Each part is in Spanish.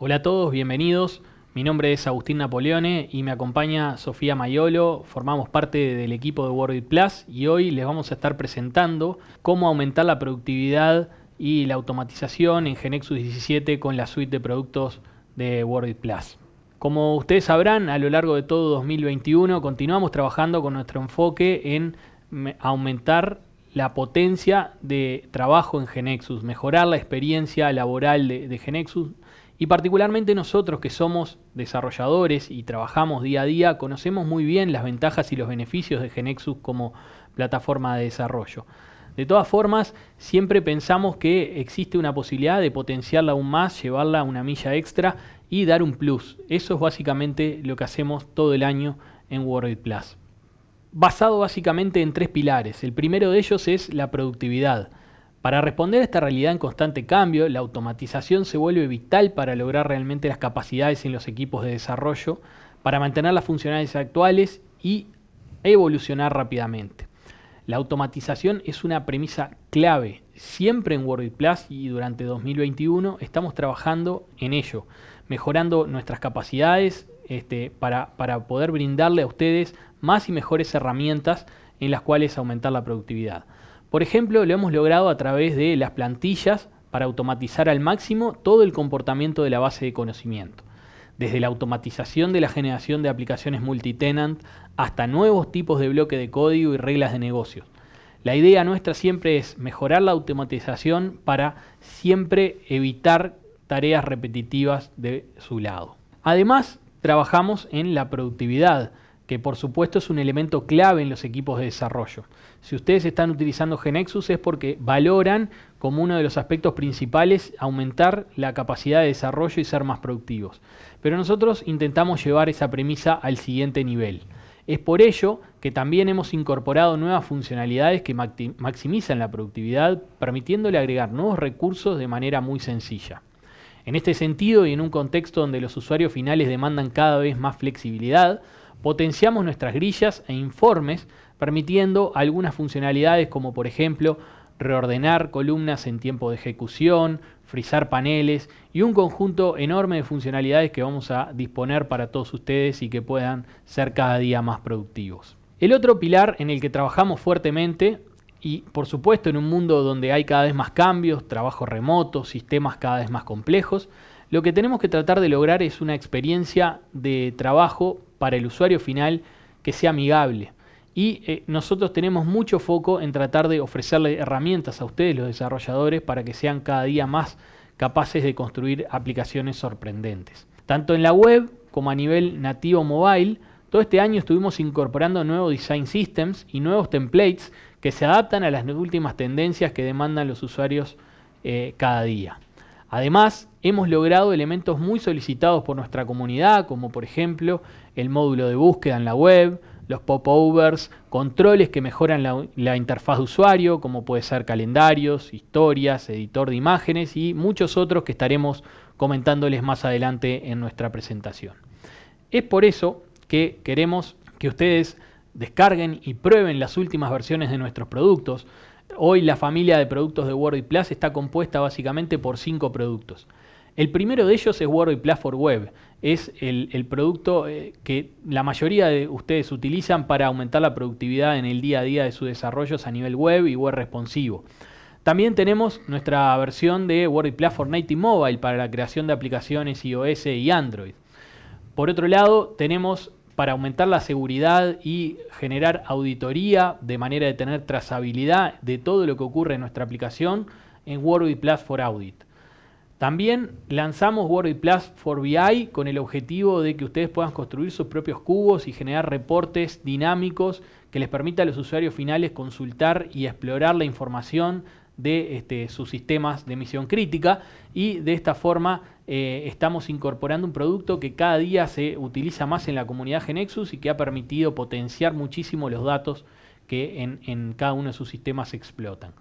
Hola a todos, bienvenidos. Mi nombre es Agustín Napoleone y me acompaña Sofía Maiolo. Formamos parte del equipo de Wordit Plus y hoy les vamos a estar presentando cómo aumentar la productividad y la automatización en GeneXus 17 con la suite de productos de Wordit Plus. Como ustedes sabrán, a lo largo de todo 2021 continuamos trabajando con nuestro enfoque en aumentar la potencia de trabajo en GeneXus, mejorar la experiencia laboral de GeneXus. Y particularmente nosotros que somos desarrolladores y trabajamos día a día, conocemos muy bien las ventajas y los beneficios de GeneXus como plataforma de desarrollo. De todas formas, siempre pensamos que existe una posibilidad de potenciarla aún más, llevarla una milla extra y dar un plus. Eso es básicamente lo que hacemos todo el año en Wordit Plus. Basado básicamente en tres pilares. El primero de ellos es la productividad. Para responder a esta realidad en constante cambio, la automatización se vuelve vital para lograr realmente las capacidades en los equipos de desarrollo, para mantener las funcionalidades actuales y evolucionar rápidamente. La automatización es una premisa clave. Siempre en Wordit Plus y durante 2021 estamos trabajando en ello, mejorando nuestras capacidades para poder brindarle a ustedes más y mejores herramientas en las cuales aumentar la productividad. Por ejemplo, lo hemos logrado a través de las plantillas para automatizar al máximo todo el comportamiento de la base de conocimiento. Desde la automatización de la generación de aplicaciones multitenant hasta nuevos tipos de bloque de código y reglas de negocios. La idea nuestra siempre es mejorar la automatización para siempre evitar tareas repetitivas de su lado. Además, trabajamos en la productividad, que por supuesto es un elemento clave en los equipos de desarrollo. Si ustedes están utilizando GeneXus es porque valoran como uno de los aspectos principales aumentar la capacidad de desarrollo y ser más productivos. Pero nosotros intentamos llevar esa premisa al siguiente nivel. Es por ello que también hemos incorporado nuevas funcionalidades que maximizan la productividad, permitiéndole agregar nuevos recursos de manera muy sencilla. En este sentido y en un contexto donde los usuarios finales demandan cada vez más flexibilidad, potenciamos nuestras grillas e informes permitiendo algunas funcionalidades como por ejemplo reordenar columnas en tiempo de ejecución, frizar paneles y un conjunto enorme de funcionalidades que vamos a disponer para todos ustedes y que puedan ser cada día más productivos. El otro pilar en el que trabajamos fuertemente y por supuesto en un mundo donde hay cada vez más cambios, trabajo remoto, sistemas cada vez más complejos, lo que tenemos que tratar de lograr es una experiencia de trabajo para el usuario final que sea amigable. Y nosotros tenemos mucho foco en tratar de ofrecerle herramientas a ustedes, los desarrolladores, para que sean cada día más capaces de construir aplicaciones sorprendentes. Tanto en la web como a nivel nativo mobile, todo este año estuvimos incorporando nuevos design systems y nuevos templates que se adaptan a las últimas tendencias que demandan los usuarios cada día. Además, hemos logrado elementos muy solicitados por nuestra comunidad, como por ejemplo el módulo de búsqueda en la web, los popovers, controles que mejoran la interfaz de usuario, como puede ser calendarios, historias, editor de imágenes y muchos otros que estaremos comentándoles más adelante en nuestra presentación. Es por eso que queremos que ustedes descarguen y prueben las últimas versiones de nuestros productos. Hoy la familia de productos de Wordit Plus está compuesta básicamente por 5 productos. El primero de ellos es Wordit Plus for Web. Es el producto que la mayoría de ustedes utilizan para aumentar la productividad en el día a día de sus desarrollos a nivel web y web responsivo. También tenemos nuestra versión de Wordit Plus for Native Mobile para la creación de aplicaciones iOS y Android. Por otro lado, tenemos para aumentar la seguridad y generar auditoría de manera de tener trazabilidad de todo lo que ocurre en nuestra aplicación en Wordit Plus for Audit. También lanzamos Wordit Plus for BI con el objetivo de que ustedes puedan construir sus propios cubos y generar reportes dinámicos que les permita a los usuarios finales consultar y explorar la información de sus sistemas de misión crítica y de esta forma estamos incorporando un producto que cada día se utiliza más en la comunidad GeneXus y que ha permitido potenciar muchísimo los datos que en cada uno de sus sistemas se explotan.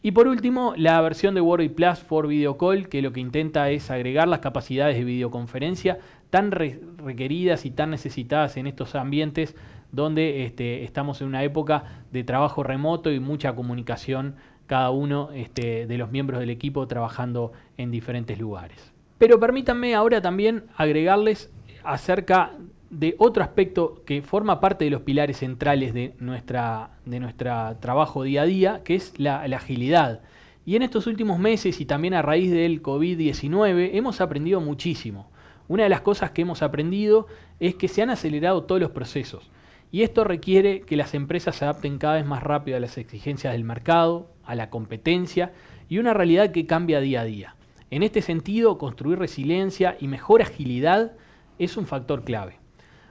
Y por último, la versión de Wordit Plus for Video Call, que lo que intenta es agregar las capacidades de videoconferencia tan requeridas y tan necesitadas en estos ambientes donde estamos en una época de trabajo remoto y mucha comunicación cada uno de los miembros del equipo trabajando en diferentes lugares. Pero permítanme ahora también agregarles acerca de otro aspecto que forma parte de los pilares centrales de nuestro trabajo día a día, que es la agilidad. Y en estos últimos meses y también a raíz del COVID-19 hemos aprendido muchísimo. Una de las cosas que hemos aprendido es que se han acelerado todos los procesos. Y esto requiere que las empresas se adapten cada vez más rápido a las exigencias del mercado, a la competencia y una realidad que cambia día a día. En este sentido, construir resiliencia y mejor agilidad es un factor clave.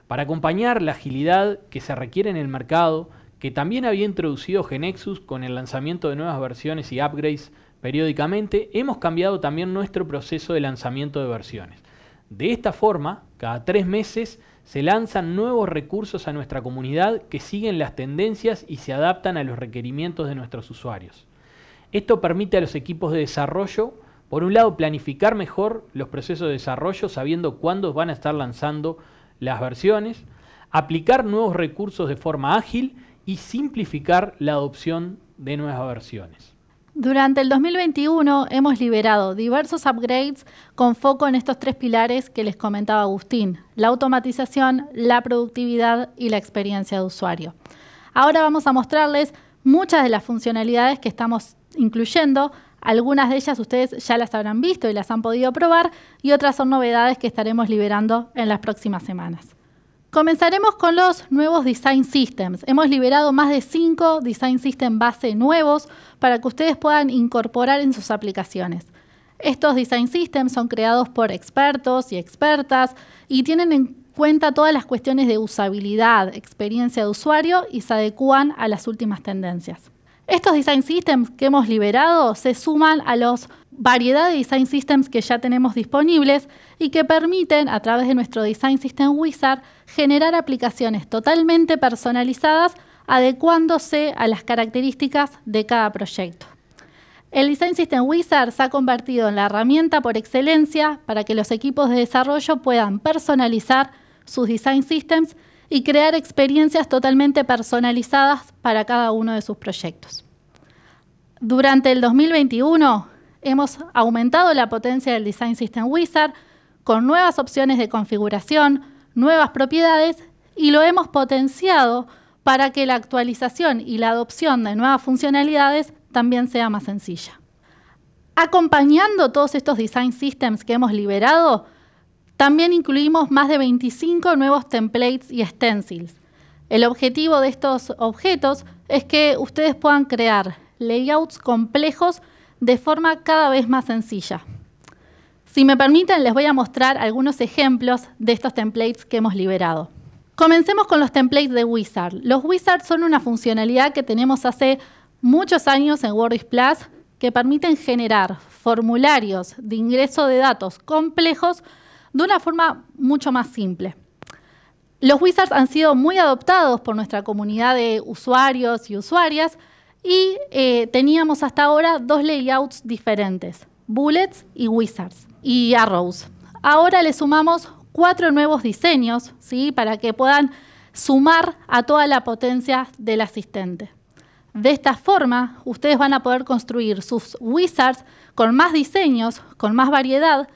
Para acompañar la agilidad que se requiere en el mercado, que también había introducido GeneXus con el lanzamiento de nuevas versiones y upgrades periódicamente, hemos cambiado también nuestro proceso de lanzamiento de versiones. De esta forma, cada 3 meses se lanzan nuevos recursos a nuestra comunidad que siguen las tendencias y se adaptan a los requerimientos de nuestros usuarios. Esto permite a los equipos de desarrollo, por un lado, planificar mejor los procesos de desarrollo sabiendo cuándo van a estar lanzando las versiones, aplicar nuevos recursos de forma ágil y simplificar la adopción de nuevas versiones. Durante el 2021 hemos liberado diversos upgrades con foco en estos 3 pilares que les comentaba Agustín: la automatización, la productividad y la experiencia de usuario. Ahora vamos a mostrarles muchas de las funcionalidades que estamos incluyendo. Algunas de ellas ustedes ya las habrán visto y las han podido probar, y otras son novedades que estaremos liberando en las próximas semanas. Comenzaremos con los nuevos Design Systems. Hemos liberado más de 5 Design System base nuevos para que ustedes puedan incorporar en sus aplicaciones. Estos Design Systems son creados por expertos y expertas y tienen en cuenta todas las cuestiones de usabilidad, experiencia de usuario y se adecúan a las últimas tendencias. Estos Design Systems que hemos liberado se suman a la variedad de Design Systems que ya tenemos disponibles y que permiten, a través de nuestro Design System Wizard, generar aplicaciones totalmente personalizadas, adecuándose a las características de cada proyecto. El Design System Wizard se ha convertido en la herramienta por excelencia para que los equipos de desarrollo puedan personalizar sus Design Systems y crear experiencias totalmente personalizadas para cada uno de sus proyectos. Durante el 2021 hemos aumentado la potencia del Design System Wizard con nuevas opciones de configuración, nuevas propiedades, y lo hemos potenciado para que la actualización y la adopción de nuevas funcionalidades también sea más sencilla. Acompañando todos estos Design Systems que hemos liberado, también incluimos más de 25 nuevos templates y stencils. El objetivo de estos objetos es que ustedes puedan crear layouts complejos de forma cada vez más sencilla. Si me permiten, les voy a mostrar algunos ejemplos de estos templates que hemos liberado. Comencemos con los templates de Wizard. Los Wizards son una funcionalidad que tenemos hace muchos años en WordPress Plus que permiten generar formularios de ingreso de datos complejos de una forma mucho más simple. Los Wizards han sido muy adoptados por nuestra comunidad de usuarios y usuarias y teníamos hasta ahora 2 layouts diferentes: Bullets y Wizards y Arrows. Ahora le sumamos 4 nuevos diseños, ¿sí?, para que puedan sumar a toda la potencia del asistente. De esta forma, ustedes van a poder construir sus Wizards con más diseños, con más variedad,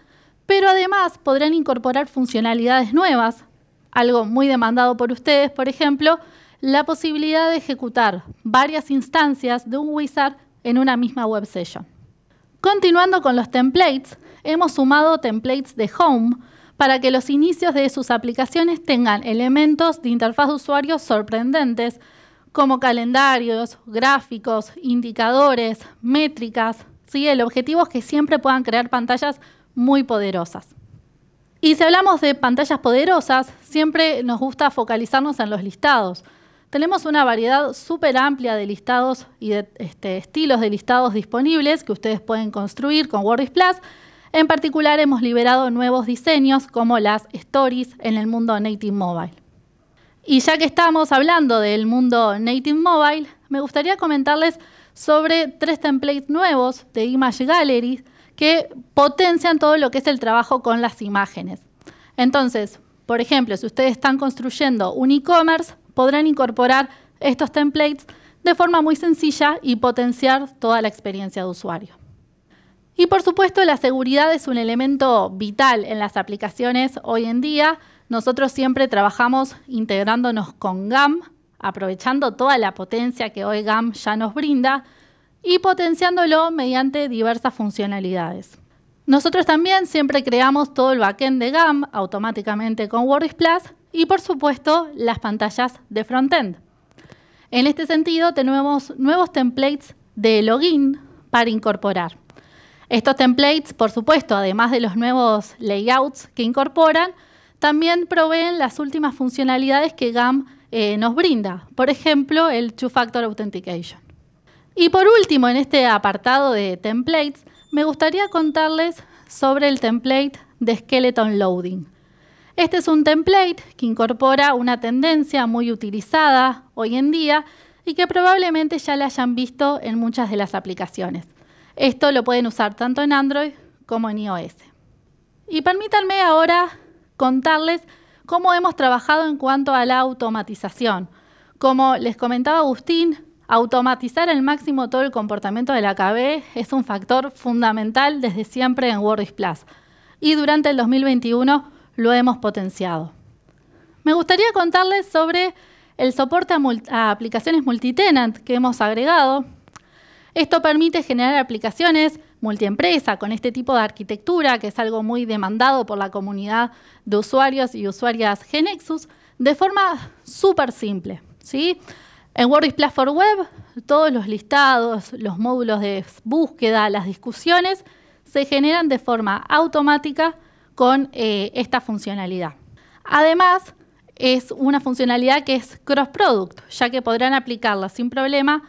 pero además podrán incorporar funcionalidades nuevas, algo muy demandado por ustedes, por ejemplo, la posibilidad de ejecutar varias instancias de un wizard en una misma web session. Continuando con los templates, hemos sumado templates de Home para que los inicios de sus aplicaciones tengan elementos de interfaz de usuario sorprendentes, como calendarios, gráficos, indicadores, métricas. ¿Sí? El objetivo es que siempre puedan crear pantallas muy poderosas. Y si hablamos de pantallas poderosas, siempre nos gusta focalizarnos en los listados. Tenemos una variedad súper amplia de listados y de estilos de listados disponibles que ustedes pueden construir con WordPress Plus. En particular, hemos liberado nuevos diseños como las Stories en el mundo Native Mobile. Y ya que estamos hablando del mundo Native Mobile, me gustaría comentarles sobre 3 templates nuevos de Image Gallery que potencian todo lo que es el trabajo con las imágenes. Entonces, por ejemplo, si ustedes están construyendo un e-commerce, podrán incorporar estos templates de forma muy sencilla y potenciar toda la experiencia de usuario. Y por supuesto, la seguridad es un elemento vital en las aplicaciones hoy en día. Nosotros siempre trabajamos integrándonos con GAM, aprovechando toda la potencia que hoy GAM ya nos brinda y potenciándolo mediante diversas funcionalidades. Nosotros también siempre creamos todo el backend de GAM automáticamente con WordPress Plus y, por supuesto, las pantallas de frontend. En este sentido, tenemos nuevos templates de login para incorporar. Estos templates, por supuesto, además de los nuevos layouts que incorporan, también proveen las últimas funcionalidades que GAM nos brinda. Por ejemplo, el Two-Factor Authentication. Y por último, en este apartado de templates, me gustaría contarles sobre el template de Skeleton Loading. Este es un template que incorpora una tendencia muy utilizada hoy en día y que probablemente ya la hayan visto en muchas de las aplicaciones. Esto lo pueden usar tanto en Android como en iOS. Y permítanme ahora contarles cómo hemos trabajado en cuanto a la automatización. Como les comentaba Agustín, automatizar al máximo todo el comportamiento del AKB es un factor fundamental desde siempre en WordPress Plus. Y durante el 2021 lo hemos potenciado. Me gustaría contarles sobre el soporte a aplicaciones multitenant que hemos agregado. Esto permite generar aplicaciones multiempresa con este tipo de arquitectura, que es algo muy demandado por la comunidad de usuarios y usuarias GeneXus, de forma súper simple, ¿sí? En WordPress Plus for Web, todos los listados, los módulos de búsqueda, las discusiones, se generan de forma automática con esta funcionalidad. Además, es una funcionalidad que es cross-product, ya que podrán aplicarla sin problema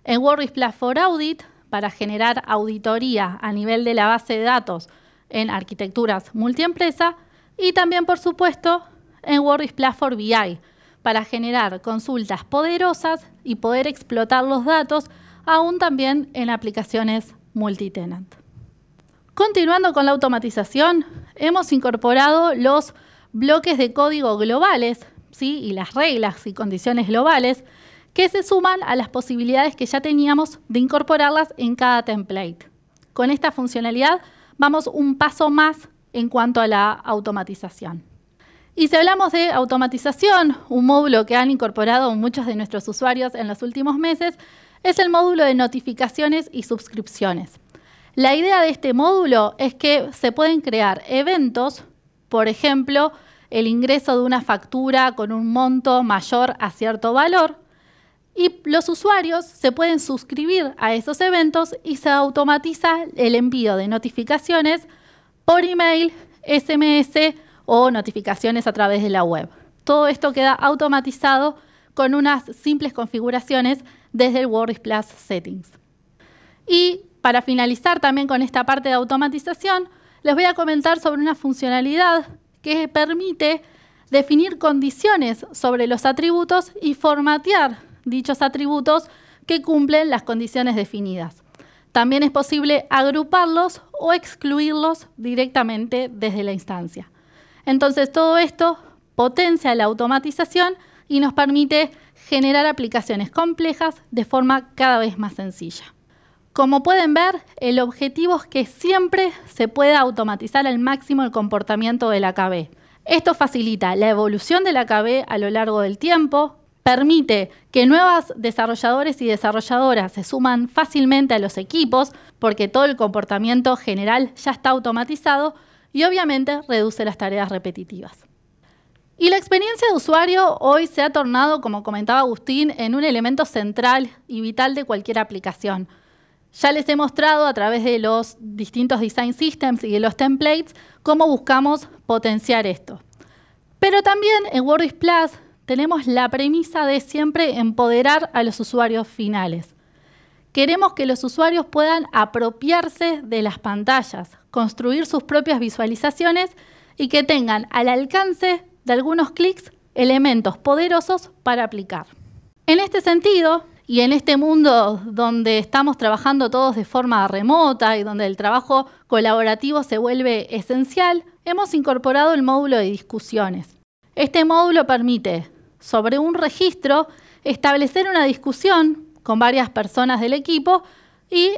en WordPress Plus for Audit para generar auditoría a nivel de la base de datos en arquitecturas multiempresa y también, por supuesto, en WordPress Plus for BI para generar consultas poderosas y poder explotar los datos aún también en aplicaciones multitenant. Continuando con la automatización, hemos incorporado los bloques de código globales, ¿sí? Y las reglas y condiciones globales que se suman a las posibilidades que ya teníamos de incorporarlas en cada template. Con esta funcionalidad vamos un paso más en cuanto a la automatización. Y si hablamos de automatización, un módulo que han incorporado muchos de nuestros usuarios en los últimos meses es el módulo de notificaciones y suscripciones. La idea de este módulo es que se pueden crear eventos, por ejemplo, el ingreso de una factura con un monto mayor a cierto valor, y los usuarios se pueden suscribir a esos eventos y se automatiza el envío de notificaciones por email, SMS o notificaciones a través de la web. Todo esto queda automatizado con unas simples configuraciones desde el WordPress Plus Settings. Y para finalizar también con esta parte de automatización, les voy a comentar sobre una funcionalidad que permite definir condiciones sobre los atributos y formatear dichos atributos que cumplen las condiciones definidas. También es posible agruparlos o excluirlos directamente desde la instancia. Entonces, todo esto potencia la automatización y nos permite generar aplicaciones complejas de forma cada vez más sencilla. Como pueden ver, el objetivo es que siempre se pueda automatizar al máximo el comportamiento del AKB. Esto facilita la evolución del AKB a lo largo del tiempo, permite que nuevos desarrolladores y desarrolladoras se suman fácilmente a los equipos porque todo el comportamiento general ya está automatizado y obviamente reduce las tareas repetitivas. Y la experiencia de usuario hoy se ha tornado, como comentaba Agustín, en un elemento central y vital de cualquier aplicación. Ya les he mostrado a través de los distintos design systems y de los templates cómo buscamos potenciar esto. Pero también en WordPress Plus tenemos la premisa de siempre empoderar a los usuarios finales. Queremos que los usuarios puedan apropiarse de las pantallas, construir sus propias visualizaciones y que tengan al alcance de algunos clics elementos poderosos para aplicar. En este sentido, y en este mundo donde estamos trabajando todos de forma remota y donde el trabajo colaborativo se vuelve esencial, hemos incorporado el módulo de discusiones. Este módulo permite, sobre un registro, establecer una discusión con varias personas del equipo y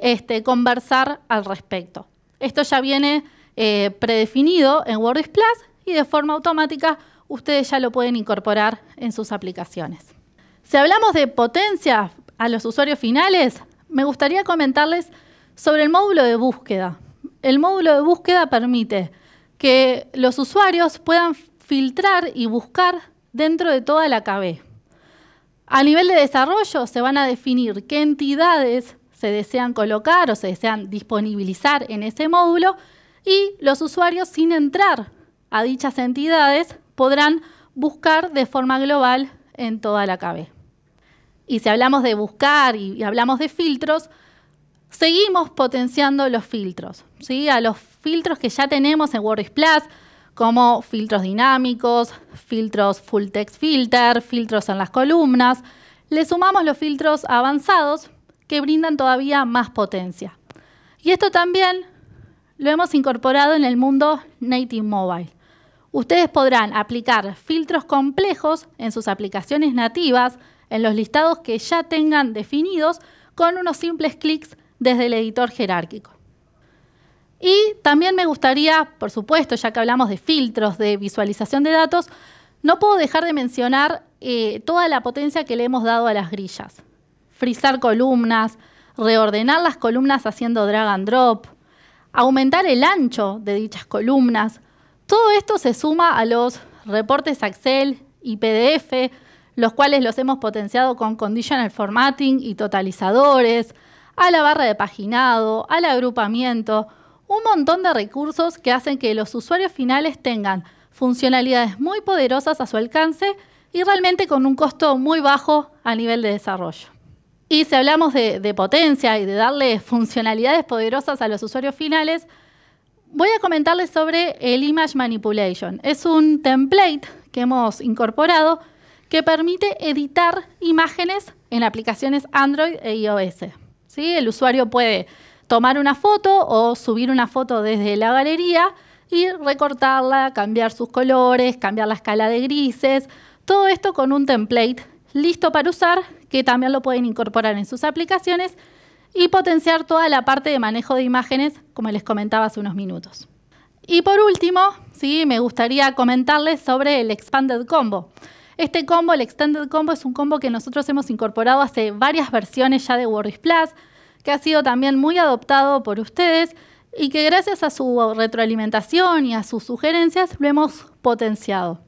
conversar al respecto. Esto ya viene predefinido en WordPress Plus y de forma automática ustedes ya lo pueden incorporar en sus aplicaciones. Si hablamos de potencia a los usuarios finales, me gustaría comentarles sobre el módulo de búsqueda. El módulo de búsqueda permite que los usuarios puedan filtrar y buscar dentro de toda la KB. A nivel de desarrollo se van a definir qué entidades se desean colocar o se desean disponibilizar en ese módulo y los usuarios, sin entrar a dichas entidades, podrán buscar de forma global en toda la KB. Y si hablamos de buscar y hablamos de filtros, seguimos potenciando los filtros, ¿sí? A los filtros que ya tenemos en WordPress Plus, como filtros dinámicos, filtros full text filter, filtros en las columnas, le sumamos los filtros avanzados que brindan todavía más potencia. Y esto también lo hemos incorporado en el mundo Native Mobile. Ustedes podrán aplicar filtros complejos en sus aplicaciones nativas, en los listados que ya tengan definidos, con unos simples clics desde el editor jerárquico. Y también me gustaría, por supuesto, ya que hablamos de filtros, de visualización de datos, no puedo dejar de mencionar toda la potencia que le hemos dado a las grillas. Frizar columnas, reordenar las columnas haciendo drag and drop, aumentar el ancho de dichas columnas. Todo esto se suma a los reportes Excel y PDF, los cuales los hemos potenciado con conditional formatting y totalizadores, a la barra de paginado, al agrupamiento, un montón de recursos que hacen que los usuarios finales tengan funcionalidades muy poderosas a su alcance y realmente con un costo muy bajo a nivel de desarrollo. Y si hablamos de potencia y de darle funcionalidades poderosas a los usuarios finales, voy a comentarles sobre el Image Manipulation. Es un template que hemos incorporado que permite editar imágenes en aplicaciones Android e iOS. ¿Sí? El usuario puede tomar una foto o subir una foto desde la galería y recortarla, cambiar sus colores, cambiar la escala de grises, todo esto con un template listo para usar que también lo pueden incorporar en sus aplicaciones y potenciar toda la parte de manejo de imágenes, como les comentaba hace unos minutos. Y por último, ¿sí? Me gustaría comentarles sobre el Expanded Combo. Este combo, el Extended Combo, es un combo que nosotros hemos incorporado hace varias versiones ya de WordPress Plus, que ha sido también muy adoptado por ustedes y que gracias a su retroalimentación y a sus sugerencias lo hemos potenciado.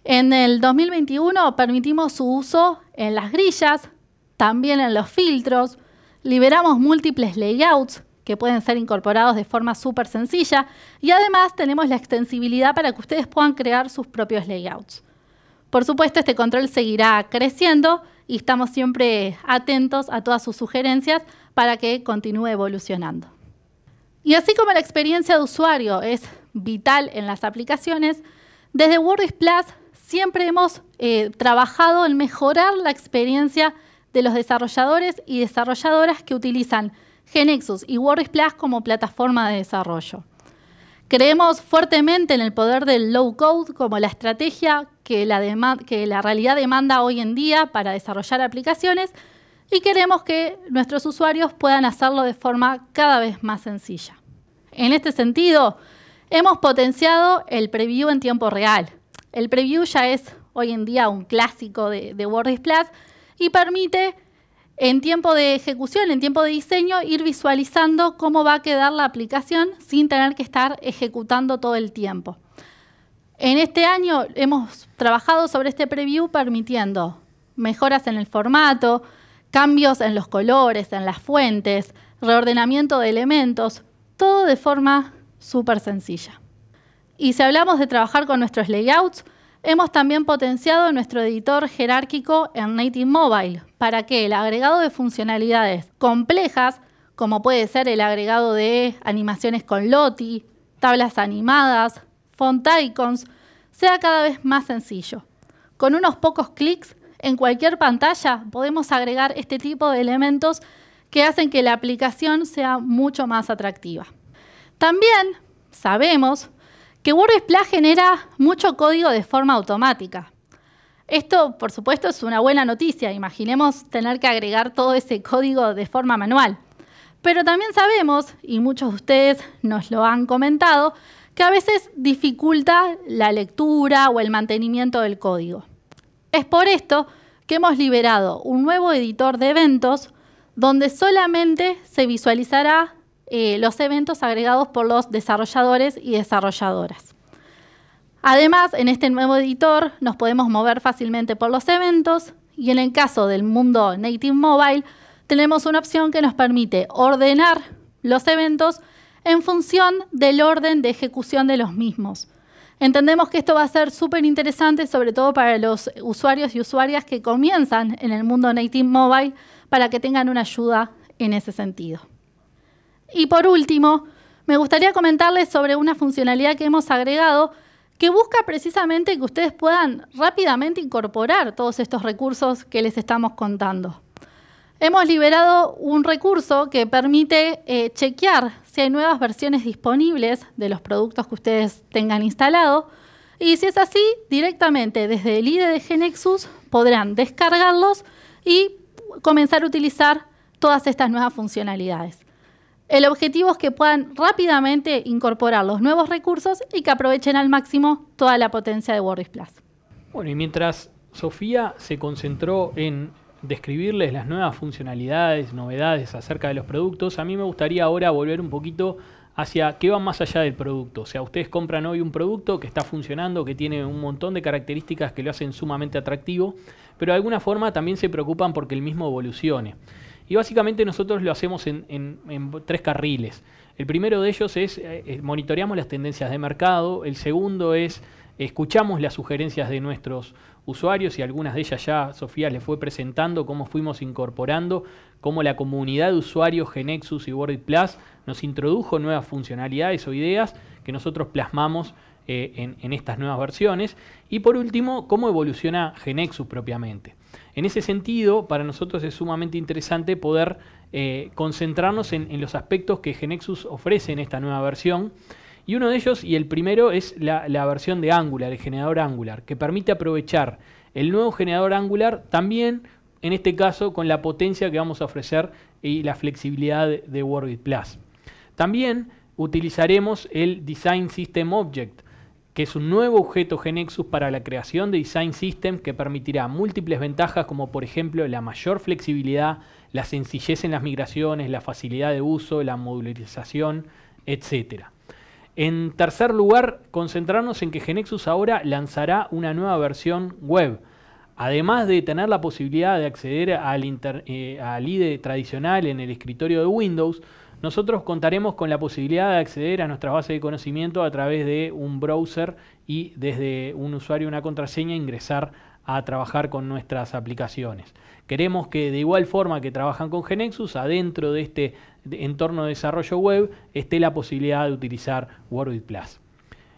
En el 2021 permitimos su uso en las grillas, también en los filtros, liberamos múltiples layouts que pueden ser incorporados de forma súper sencilla y además tenemos la extensibilidad para que ustedes puedan crear sus propios layouts. Por supuesto, este control seguirá creciendo y estamos siempre atentos a todas sus sugerencias para que continúe evolucionando. Y así como la experiencia de usuario es vital en las aplicaciones, desde WordPress Plus siempre hemos trabajado en mejorar la experiencia de los desarrolladores y desarrolladoras que utilizan GNexus y WordPress Plus como plataforma de desarrollo. Creemos fuertemente en el poder del low code como la estrategia que la realidad demanda hoy en día para desarrollar aplicaciones y queremos que nuestros usuarios puedan hacerlo de forma cada vez más sencilla. En este sentido, hemos potenciado el preview en tiempo real. El preview ya es hoy en día un clásico de WordPress Plus y permite en tiempo de ejecución, en tiempo de diseño, ir visualizando cómo va a quedar la aplicación sin tener que estar ejecutando todo el tiempo. En este año hemos trabajado sobre este preview permitiendo mejoras en el formato, cambios en los colores, en las fuentes, reordenamiento de elementos, todo de forma súper sencilla. Y si hablamos de trabajar con nuestros layouts, hemos también potenciado nuestro editor jerárquico en Native Mobile para que el agregado de funcionalidades complejas, como puede ser el agregado de animaciones con Lottie, tablas animadas, font icons, sea cada vez más sencillo. Con unos pocos clics en cualquier pantalla podemos agregar este tipo de elementos que hacen que la aplicación sea mucho más atractiva. También sabemos que WordPress Plus genera mucho código de forma automática. Esto, por supuesto, es una buena noticia. Imaginemos tener que agregar todo ese código de forma manual. Pero también sabemos, y muchos de ustedes nos lo han comentado, que a veces dificulta la lectura o el mantenimiento del código. Es por esto que hemos liberado un nuevo editor de eventos donde solamente se visualizará los eventos agregados por los desarrolladores y desarrolladoras. Además, en este nuevo editor nos podemos mover fácilmente por los eventos y en el caso del mundo Native Mobile tenemos una opción que nos permite ordenar los eventos en función del orden de ejecución de los mismos. Entendemos que esto va a ser súper interesante, sobre todo para los usuarios y usuarias que comienzan en el mundo Native Mobile, para que tengan una ayuda en ese sentido. Y por último, me gustaría comentarles sobre una funcionalidad que hemos agregado que busca precisamente que ustedes puedan rápidamente incorporar todos estos recursos que les estamos contando. Hemos liberado un recurso que permite chequear si hay nuevas versiones disponibles de los productos que ustedes tengan instalado. Y si es así, directamente desde el IDE de GeneXus podrán descargarlos y comenzar a utilizar todas estas nuevas funcionalidades. El objetivo es que puedan rápidamente incorporar los nuevos recursos y que aprovechen al máximo toda la potencia de WordPress Plus. Bueno, y mientras Sofía se concentró en describirles las nuevas funcionalidades, novedades acerca de los productos, a mí me gustaría ahora volver un poquito hacia qué va más allá del producto. O sea, ustedes compran hoy un producto que está funcionando, que tiene un montón de características que lo hacen sumamente atractivo, pero de alguna forma también se preocupan porque el mismo evolucione. Y básicamente nosotros lo hacemos en 3 carriles. El primero de ellos es monitoreamos las tendencias de mercado. El segundo es escuchamos las sugerencias de nuestros usuarios y algunas de ellas ya Sofía les fue presentando cómo fuimos incorporando, cómo la comunidad de usuarios GeneXus y WordPress Plus nos introdujo nuevas funcionalidades o ideas que nosotros plasmamos en estas nuevas versiones. Y por último, cómo evoluciona GeneXus propiamente. En ese sentido, para nosotros es sumamente interesante poder concentrarnos en los aspectos que GeneXus ofrece en esta nueva versión. Y uno de ellos, y el primero, es la versión de Angular, el generador Angular, que permite aprovechar el nuevo generador Angular también, en este caso, con la potencia que vamos a ofrecer y la flexibilidad de WordPress Plus. También utilizaremos el Design System Object, que es un nuevo objeto GeneXus para la creación de Design System que permitirá múltiples ventajas como por ejemplo la mayor flexibilidad, la sencillez en las migraciones, la facilidad de uso, la modularización, etc. En tercer lugar, concentrarnos en que GeneXus ahora lanzará una nueva versión web. Además de tener la posibilidad de acceder al IDE tradicional en el escritorio de Windows, nosotros contaremos con la posibilidad de acceder a nuestra base de conocimiento a través de un browser y desde un usuario y una contraseña ingresar a trabajar con nuestras aplicaciones. Queremos que de igual forma que trabajan con GeneXus, adentro de este entorno de desarrollo web esté la posibilidad de utilizar WordPress Plus.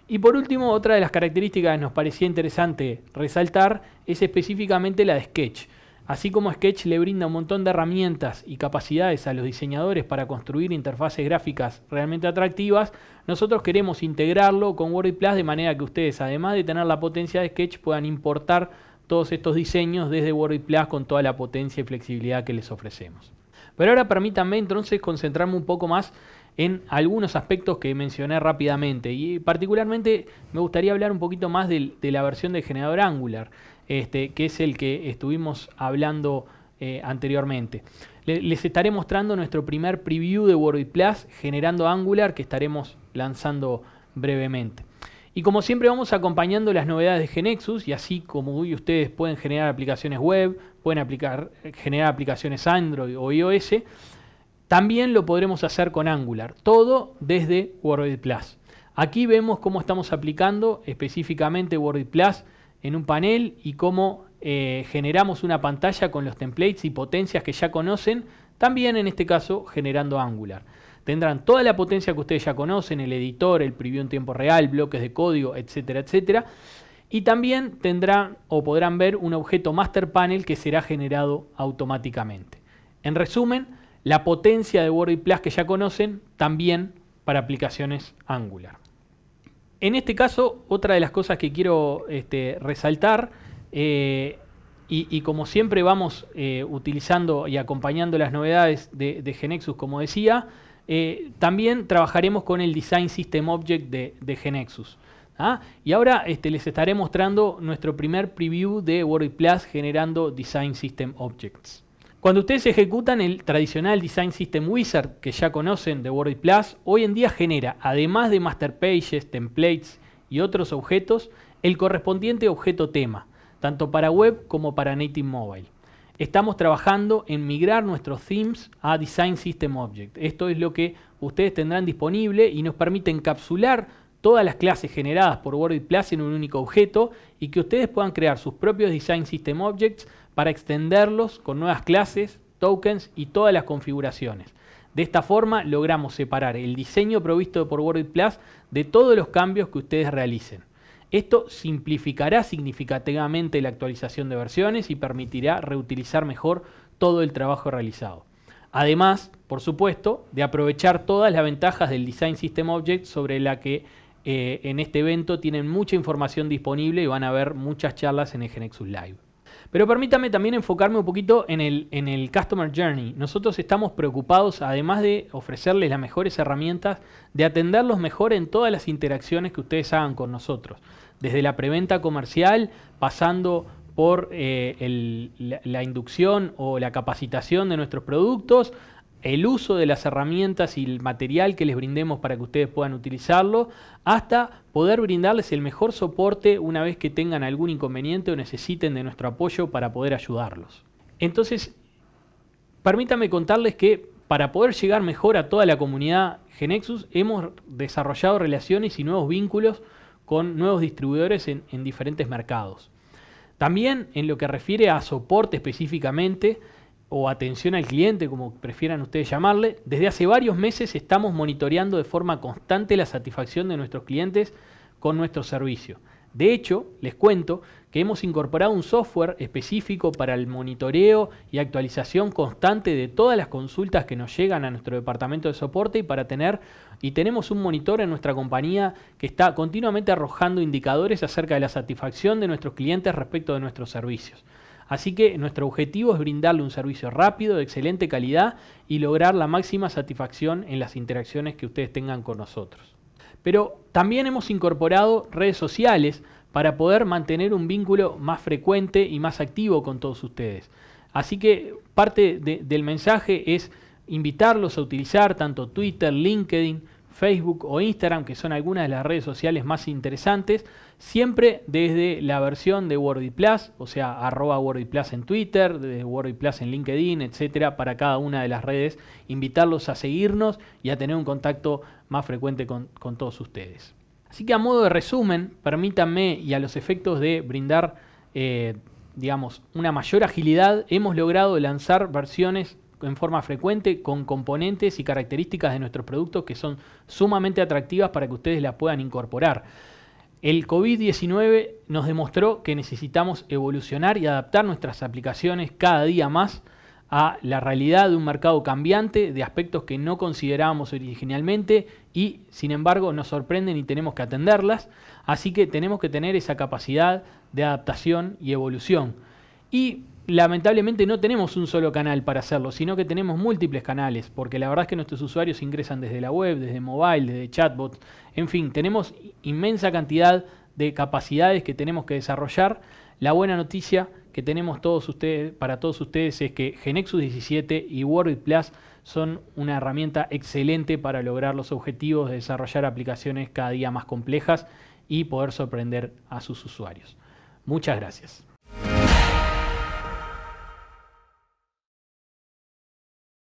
Y por último, otra de las características que nos parecía interesante resaltar es específicamente la de Sketch. Así como Sketch le brinda un montón de herramientas y capacidades a los diseñadores para construir interfaces gráficas realmente atractivas, nosotros queremos integrarlo con WordPress Plus de manera que ustedes, además de tener la potencia de Sketch, puedan importar todos estos diseños desde WordPress Plus con toda la potencia y flexibilidad que les ofrecemos. Pero ahora permítanme entonces concentrarme un poco más en algunos aspectos que mencioné rápidamente y particularmente me gustaría hablar un poquito más de la versión del generador Angular. Que es el que estuvimos hablando anteriormente. Les estaré mostrando nuestro primer preview de WordPress Plus generando Angular que estaremos lanzando brevemente. Y como siempre vamos acompañando las novedades de GeneXus y así como hoy ustedes pueden generar aplicaciones web, pueden generar aplicaciones Android o iOS, también lo podremos hacer con Angular, todo desde WordPress Plus. Aquí vemos cómo estamos aplicando específicamente WordPress Plus en un panel y cómo generamos una pantalla con los templates y potencias que ya conocen, también en este caso generando Angular. Tendrán toda la potencia que ustedes ya conocen, el editor, el preview en tiempo real, bloques de código, etcétera, etcétera. Y también tendrán o podrán ver un objeto master panel que será generado automáticamente. En resumen, la potencia de WordPress Plus que ya conocen, también para aplicaciones Angular. En este caso, otra de las cosas que quiero resaltar Y como siempre vamos utilizando y acompañando las novedades de GeneXus, como decía, también trabajaremos con el Design System Object de GeneXus. Y ahora les estaré mostrando nuestro primer preview de WordIt Plus generando Design System Objects. Cuando ustedes ejecutan el tradicional Design System Wizard que ya conocen de WordIt Plus, hoy en día genera, además de Master Pages, Templates y otros objetos, el correspondiente objeto tema, tanto para web como para Native Mobile. Estamos trabajando en migrar nuestros themes a Design System Object. Esto es lo que ustedes tendrán disponible y nos permite encapsular todas las clases generadas por WordIt Plus en un único objeto y que ustedes puedan crear sus propios Design System Objects para extenderlos con nuevas clases, tokens y todas las configuraciones. De esta forma logramos separar el diseño provisto por WordIt Plus de todos los cambios que ustedes realicen. Esto simplificará significativamente la actualización de versiones y permitirá reutilizar mejor todo el trabajo realizado. Además, por supuesto, de aprovechar todas las ventajas del Design System Object sobre la que en este evento tienen mucha información disponible y van a ver muchas charlas en el GeneXus Live. Pero permítame también enfocarme un poquito en el Customer Journey. Nosotros estamos preocupados, además de ofrecerles las mejores herramientas, de atenderlos mejor en todas las interacciones que ustedes hagan con nosotros. Desde la preventa comercial, pasando por la inducción o la capacitación de nuestros productos, el uso de las herramientas y el material que les brindemos para que ustedes puedan utilizarlo, hasta poder brindarles el mejor soporte una vez que tengan algún inconveniente o necesiten de nuestro apoyo para poder ayudarlos. Entonces, permítanme contarles que para poder llegar mejor a toda la comunidad GeneXus, hemos desarrollado relaciones y nuevos vínculos con nuevos distribuidores en diferentes mercados. También en lo que refiere a soporte específicamente, o atención al cliente, como prefieran ustedes llamarle, desde hace varios meses estamos monitoreando de forma constante la satisfacción de nuestros clientes con nuestro servicio. De hecho, les cuento que hemos incorporado un software específico para el monitoreo y actualización constante de todas las consultas que nos llegan a nuestro departamento de soporte y tenemos un monitor en nuestra compañía que está continuamente arrojando indicadores acerca de la satisfacción de nuestros clientes respecto de nuestros servicios. Así que nuestro objetivo es brindarle un servicio rápido, de excelente calidad y lograr la máxima satisfacción en las interacciones que ustedes tengan con nosotros. Pero también hemos incorporado redes sociales para poder mantener un vínculo más frecuente y más activo con todos ustedes. Así que parte del mensaje es invitarlos a utilizar tanto Twitter, LinkedIn, Facebook o Instagram, que son algunas de las redes sociales más interesantes, siempre desde la versión de WordIt Plus, o sea, @WordIt Plus en Twitter, de WordIt Plus en LinkedIn, etcétera, para cada una de las redes, invitarlos a seguirnos y a tener un contacto más frecuente con todos ustedes. Así que a modo de resumen, permítanme y a los efectos de brindar, digamos, una mayor agilidad, hemos logrado lanzar versiones en forma frecuente con componentes y características de nuestros productos que son sumamente atractivas para que ustedes las puedan incorporar. El COVID-19 nos demostró que necesitamos evolucionar y adaptar nuestras aplicaciones cada día más a la realidad de un mercado cambiante, de aspectos que no considerábamos originalmente y sin embargo nos sorprenden y tenemos que atenderlas. Así que tenemos que tener esa capacidad de adaptación y evolución. Y lamentablemente no tenemos un solo canal para hacerlo, sino que tenemos múltiples canales, porque la verdad es que nuestros usuarios ingresan desde la web, desde mobile, desde chatbots, en fin, tenemos inmensa cantidad de capacidades que tenemos que desarrollar. La buena noticia que tenemos para todos ustedes es que GeneXus 17 y WordIt Plus son una herramienta excelente para lograr los objetivos de desarrollar aplicaciones cada día más complejas y poder sorprender a sus usuarios. Muchas gracias.